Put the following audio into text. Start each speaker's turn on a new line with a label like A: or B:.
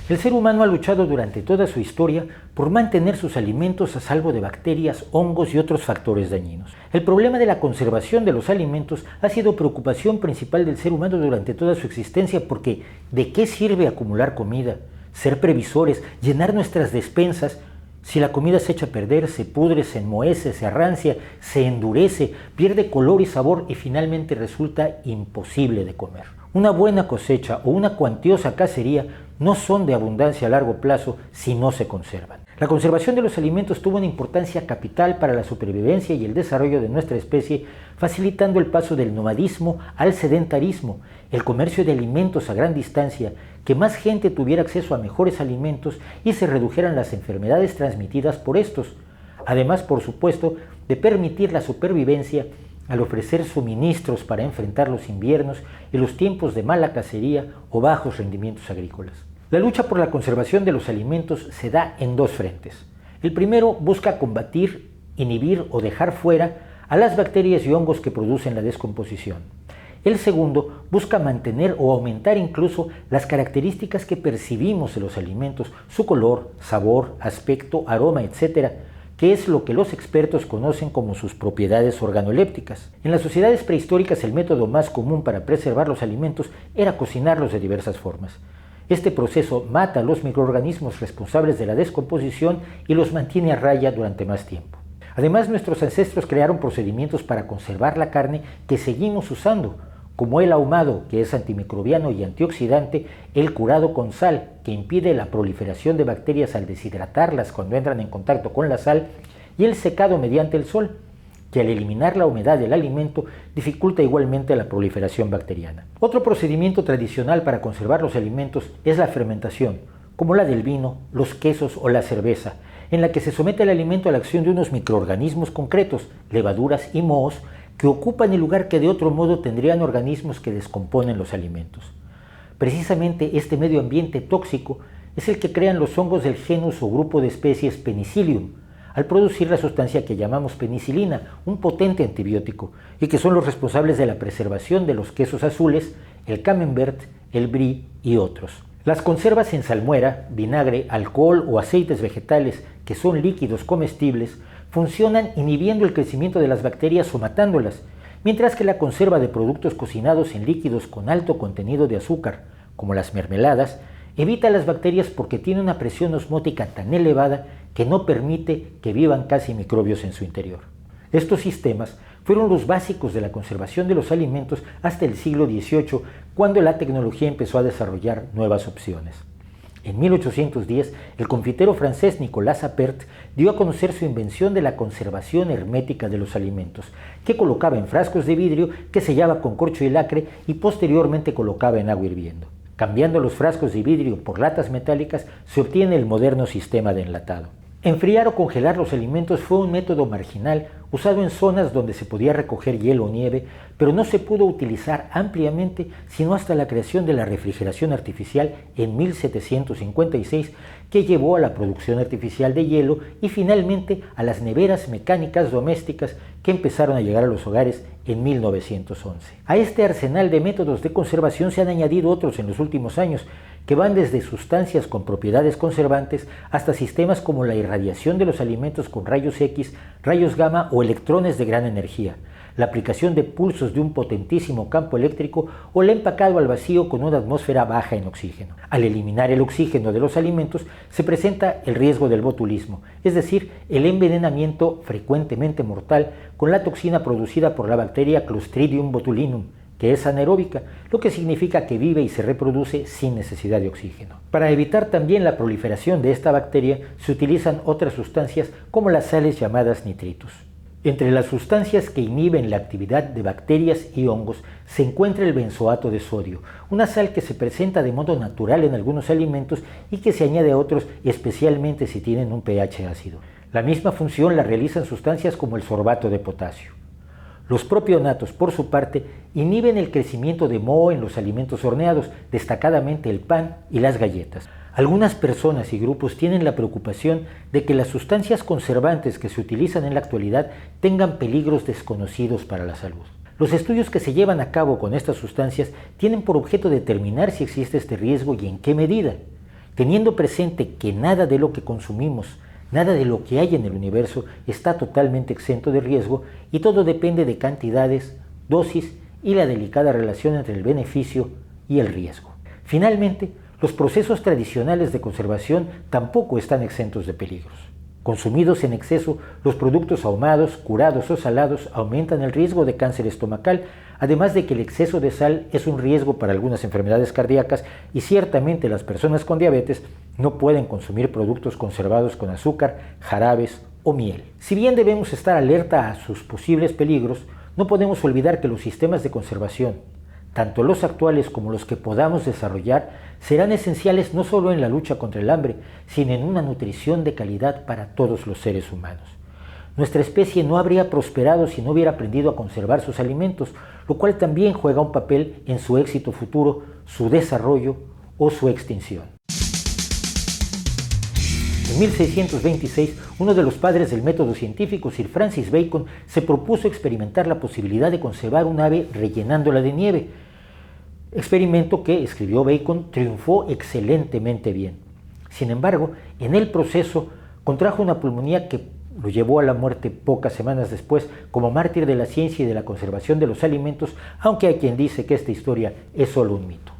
A: El ser humano ha luchado durante toda su historia por mantener sus alimentos a salvo de bacterias, hongos y otros factores dañinos. El problema de la conservación de los alimentos ha sido preocupación principal del ser humano durante toda su existencia porque ¿de qué sirve acumular comida, ser previsores, llenar nuestras despensas si la comida se echa a perder, se pudre, se enmohece, se arrancia, se endurece, pierde color y sabor y finalmente resulta imposible de comer? Una buena cosecha o una cuantiosa cacería no son de abundancia a largo plazo si no se conservan. La conservación de los alimentos tuvo una importancia capital para la supervivencia y el desarrollo de nuestra especie, facilitando el paso del nomadismo al sedentarismo, el comercio de alimentos a gran distancia, que más gente tuviera acceso a mejores alimentos y se redujeran las enfermedades transmitidas por estos. Además, por supuesto, de permitir la supervivencia al ofrecer suministros para enfrentar los inviernos y los tiempos de mala cacería o bajos rendimientos agrícolas. La lucha por la conservación de los alimentos se da en dos frentes. El primero busca combatir, inhibir o dejar fuera a las bacterias y hongos que producen la descomposición. El segundo busca mantener o aumentar incluso las características que percibimos de los alimentos, su color, sabor, aspecto, aroma, etc., que es lo que los expertos conocen como sus propiedades organolépticas. En las sociedades prehistóricas el método más común para preservar los alimentos era cocinarlos de diversas formas. Este proceso mata a los microorganismos responsables de la descomposición y los mantiene a raya durante más tiempo. Además, nuestros ancestros crearon procedimientos para conservar la carne que seguimos usando, como el ahumado, que es antimicrobiano y antioxidante, el curado con sal, que impide la proliferación de bacterias al deshidratarlas cuando entran en contacto con la sal, y el secado mediante el sol, que al eliminar la humedad del alimento dificulta igualmente la proliferación bacteriana. Otro procedimiento tradicional para conservar los alimentos es la fermentación, como la del vino, los quesos o la cerveza, en la que se somete el alimento a la acción de unos microorganismos concretos, levaduras y mohos, que ocupan el lugar que de otro modo tendrían organismos que descomponen los alimentos. Precisamente este medio ambiente tóxico es el que crean los hongos del genus o grupo de especies Penicillium, al producir la sustancia que llamamos penicilina, un potente antibiótico, y que son los responsables de la preservación de los quesos azules, el camembert, el brie y otros. Las conservas en salmuera, vinagre, alcohol o aceites vegetales, que son líquidos comestibles, funcionan inhibiendo el crecimiento de las bacterias o matándolas, mientras que la conserva de productos cocinados en líquidos con alto contenido de azúcar, como las mermeladas, evita a las bacterias porque tiene una presión osmótica tan elevada que no permite que vivan casi microbios en su interior. Estos sistemas fueron los básicos de la conservación de los alimentos hasta el siglo XVIII, cuando la tecnología empezó a desarrollar nuevas opciones. En 1810, el confitero francés Nicolas Appert dio a conocer su invención de la conservación hermética de los alimentos, que colocaba en frascos de vidrio que sellaba con corcho y lacre y posteriormente colocaba en agua hirviendo. Cambiando los frascos de vidrio por latas metálicas, se obtiene el moderno sistema de enlatado. Enfriar o congelar los alimentos fue un método marginal usado en zonas donde se podía recoger hielo o nieve, pero no se pudo utilizar ampliamente sino hasta la creación de la refrigeración artificial en 1756, que llevó a la producción artificial de hielo y finalmente a las neveras mecánicas domésticas que empezaron a llegar a los hogares en 1911. A este arsenal de métodos de conservación se han añadido otros en los últimos años, que van desde sustancias con propiedades conservantes hasta sistemas como la irradiación de los alimentos con rayos X, rayos gamma o electrones de gran energía, la aplicación de pulsos de un potentísimo campo eléctrico o el empacado al vacío con una atmósfera baja en oxígeno. Al eliminar el oxígeno de los alimentos se presenta el riesgo del botulismo, es decir, el envenenamiento frecuentemente mortal con la toxina producida por la bacteria Clostridium botulinum, que es anaeróbica, lo que significa que vive y se reproduce sin necesidad de oxígeno. Para evitar también la proliferación de esta bacteria, se utilizan otras sustancias como las sales llamadas nitritos. Entre las sustancias que inhiben la actividad de bacterias y hongos se encuentra el benzoato de sodio, una sal que se presenta de modo natural en algunos alimentos y que se añade a otros, especialmente si tienen un pH ácido. La misma función la realizan sustancias como el sorbato de potasio. Los propionatos, por su parte, inhiben el crecimiento de moho en los alimentos horneados, destacadamente el pan y las galletas. Algunas personas y grupos tienen la preocupación de que las sustancias conservantes que se utilizan en la actualidad tengan peligros desconocidos para la salud. Los estudios que se llevan a cabo con estas sustancias tienen por objeto determinar si existe este riesgo y en qué medida. Teniendo presente que nada de lo que consumimos, nada de lo que hay en el universo está totalmente exento de riesgo y todo depende de cantidades, dosis y la delicada relación entre el beneficio y el riesgo. Finalmente, los procesos tradicionales de conservación tampoco están exentos de peligros. Consumidos en exceso, los productos ahumados, curados o salados aumentan el riesgo de cáncer estomacal, además de que el exceso de sal es un riesgo para algunas enfermedades cardíacas y ciertamente las personas con diabetes no pueden consumir productos conservados con azúcar, jarabes o miel. Si bien debemos estar alerta a sus posibles peligros, no podemos olvidar que los sistemas de conservación, tanto los actuales como los que podamos desarrollar, serán esenciales no solo en la lucha contra el hambre, sino en una nutrición de calidad para todos los seres humanos. Nuestra especie no habría prosperado si no hubiera aprendido a conservar sus alimentos, lo cual también juega un papel en su éxito futuro, su desarrollo o su extinción. En 1626, uno de los padres del método científico, Sir Francis Bacon, se propuso experimentar la posibilidad de conservar un ave rellenándola de nieve. Experimento que, escribió Bacon, triunfó excelentemente bien. Sin embargo, en el proceso contrajo una pulmonía que lo llevó a la muerte pocas semanas después como mártir de la ciencia y de la conservación de los alimentos, aunque hay quien dice que esta historia es solo un mito.